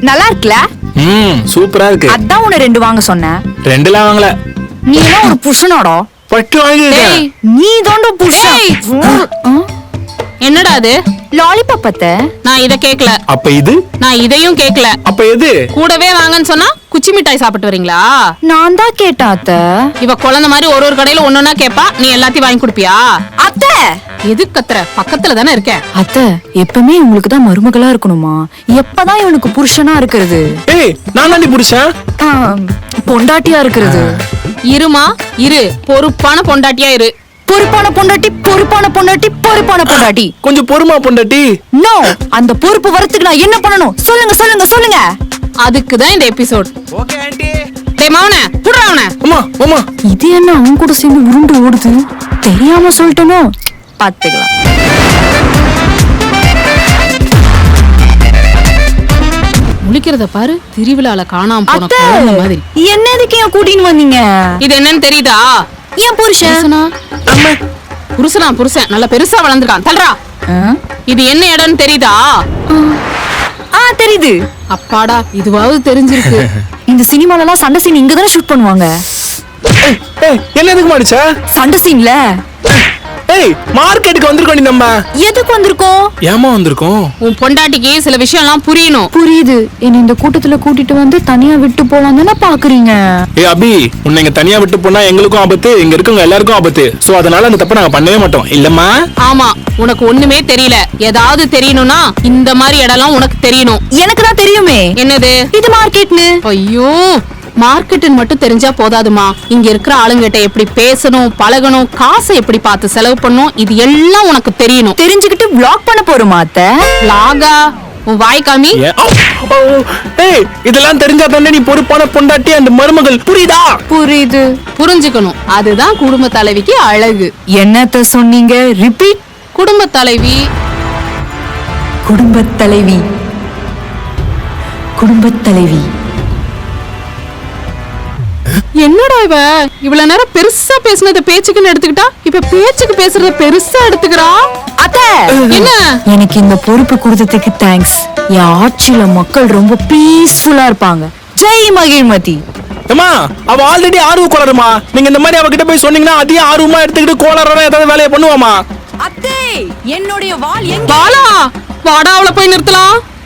நல்லா இருக்குல? சூப்பரா இருக்கு. அதான் உன்னை 2 வாங்க சொன்னேன். 2லாம் வாங்கல. நீ எல்லாம் ஒரு புருஷனாடா? பட்டு வாங்கிட்டேன். நீ தான்டா புருஷன். என்னடா அது? லாலிபாப் அத்தை. நான் இத கேக்கல. அப்ப இது? நான் இதையும் கேக்கல. அப்ப எது? கூடவே வாங்கன்னு சொன்னா குச்சி மிட்டாய் சாப்பிட்டு வரீங்களா? நான் தான் கேட்டேன் அத்தை. இவ குழந்தை மாதிரி ஒரு கடையில ஒன்னொன்னா கேப்பா, நீ எல்லாத்தையும் வாங்கி கொடுப்பியா? அத்தை எது கத்துற? பக்கத்துல தானே இருக்கேன். அத்தை எப்பவுமே உங்களுக்கு தான் மருமகளா இருக்கணுமா? எப்பதான் இவனுக்கு புருஷனா இருக்கிறது? ஏய் நான் தாண்டி புடிச்சேன். பொண்டாட்டியா இருக்கிறது. இருமா இரு, பொறுப்பான பொண்டாட்டியா இரு. பொறுப்பான பொண்டாட்டி, பொறுப்பான பொண்டாட்டி, பொறுப்பான பொண்டாட்டி. கொஞ்சம் பொறுமா பொண்டாட்டி. நோ, அந்த பொறுப்பு வரத்துக்கு நான் என்ன பண்ணணும்? சொல்லுங்க சொல்லுங்க சொல்லுங்க. அதுக்குதான் இந்த எபிசோட். Okay aunty. டேய் மவனே, புடுறா அவனை. அம்மா அம்மா. இது என்ன அவன் கூட சேர்ந்து உருண்டு ஓடுது? தெரியாம சொல்லிட்டனோ? பாத்துக்கலாம். முழிக்கிறத பாரு, திருவிழால காணாம போன குழந்தை மாதிரி. என்ன எதுக்கு ஏன் கூட்டின்னு வந்தீங்க? இது என்னன்னு தெரியுதா? ஏன் புருஷன்? புருஷனா? அம்மா. புருஷனா? புருஷன் நல்ல பெருசா வளர்ந்துருக்கான். தல்றா. இது என்ன இடம்னு தெரியுதா? தெரியுது. அப்பாடா, இதுவாவது தெரிஞ்சிருக்கு. இந்த சினிமால எல்லாம் சண்டை சீன் இங்க தானே ஷூட் பண்ணுவாங்க. ஏய் என்ன எதுக்கு மாடிச்சா? சண்டை சீன்ல. ஏய் மார்க்கெட்டுக்கு வந்திருக்கோம். நீ நம்ம எதுக்கு வந்திருக்கோம்? ஏமா வந்திருக்கோம்? உன் பொண்டாட்டிக்கு சில விஷயம் எல்லாம் புரியணும். புரியுது. என்ன இந்த கூட்டத்துல கூட்டிட்டு வந்து தனியா விட்டு போலாம் தானே பாக்குறீங்க? ஏய் அபி, உன்னை இங்க தனியா விட்டு போனா எங்களுக்கும் ஆபத்து, இங்க இருக்கவங்க எல்லாருக்கும் ஆபத்து. சோ அதனால அந்த தப்ப நாங்க பண்ணவே மாட்டோம். இல்லம்மா? ஆமா, உனக்கு ஒண்ணுமே தெரியல. ஏதாவது தெரியணும்னா இந்த மாதிரி இடம்லாம் உனக்கு தெரியணும். எனக்கு தான் தெரியுமே. என்னது? இது மார்க்கெட்னு. ஐயோ, மார்க்கெட்டுன்னு மட்டும் தெரிஞ்சா போதாதுமா. இங்க இருக்கிற ஆளுங்கிட்ட எப்படி பேசணும், பழகணும், காசை எப்படி பார்த்து செலவு பண்ணணும், இது எல்லாம் உனக்கு தெரியணும். தெரிஞ்சுக்கிட்டு vlog பண்ண போறோமா அத்தை? லாகா, உன் வாய் காமி. ஏய் இதெல்லாம் தெரிஞ்சா தானே நீ பொறுப்பான பொண்டாட்டி அந்த மருமகள். புரியுதா? புரியுது. புரிஞ்சுக்கணும். அதுதான் குடும்ப தலைவிக்கு அழகு. என்னத்த சொன்னீங்க? ரிப்பீட். குடும்ப தலைவி. குடும்பத் தலைவி. குடும்பத் தலைவி. என்னடா இவ இவ்வளவு நேரம் பெருசா பேசுனத பேச்சுக்குன்னு எடுத்துக்கிட்டா, இப்ப பேச்சுக்கு பேசுறத பெருசா எடுத்துக்கிறா. அத்தை என்ன? எனக்கு இந்த பொறுப்பு கொடுத்ததுக்கு தேங்க்ஸ். என் ஆட்சியில மக்கள் ரொம்ப பீஸ்ஃபுல்லா இருப்பாங்க. ஜெய் மகிழ்மதி. அம்மா அவ ஆல்ரெடி ஆர்வ கோளாறுமா. நீங்க இந்த மாதிரி அவகிட்ட போய் சொன்னீங்கன்னா அதே ஆர்வமா எடுத்துக்கிட்டு கோளாறோட ஏதாவது வேலையை பண்ணுவாமா? அத்தை என்னுடைய வாள் எங்க? வாடா வாடா, அவளை போய் நிறுத்தலாம்.